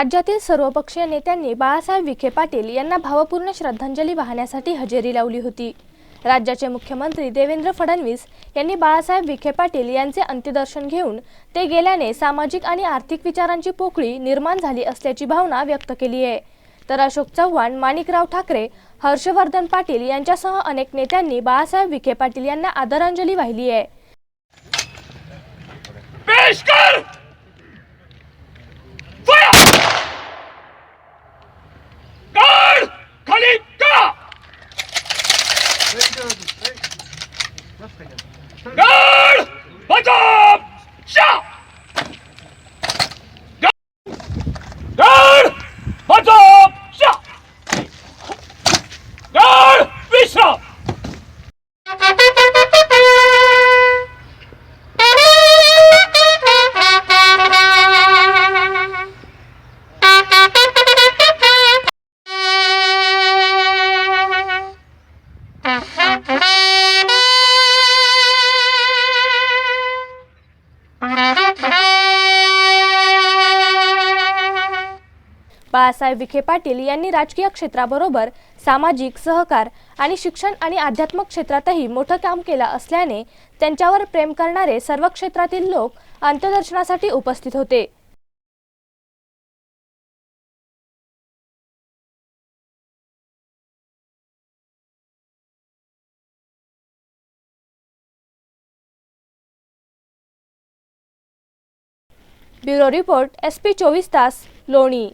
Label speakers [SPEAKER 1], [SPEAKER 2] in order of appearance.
[SPEAKER 1] राज्यातील सर्वपक्षीय नेत्यांनी बाळासाहेब विखे पाटील यांना भावपूर्ण श्रद्धांजली वाहण्यासाठी हजेरी लावली होती। राज्याचे मुख्यमंत्री देवेंद्र फडणवीस यांनी बाळासाहेब विखे पाटील यांचे अंत्यदर्शन घेऊन ते गेल्याने सामाजिक आणि आर्थिक विचारांची पोकळी निर्माण झाली असल्याची भावना व्यक्त केली आहे। तर अशोक चव्हाण, माणिकराव ठाकरे, हर्षवर्धन पाटील यांच्यासह अनेक नेत्यांनी बाळासाहेब विखे पाटील यांना आदरांजली वाहिली आहे। बाळासाहेब विखे पाटील यांनी राजकीय क्षेत्राबरोबर सामाजिक, सहकार आणि शिक्षण आणि आध्यात्मिक क्षेत्रातही मोठं काम केलं असल्याने त्यांच्यावर प्रेम करणारे सर्व क्षेत्रातील लोक अंत्यदर्शनासाठी उपस्थित होते। ब्युरो रिपोर्ट, SP 24 तास, लोणी।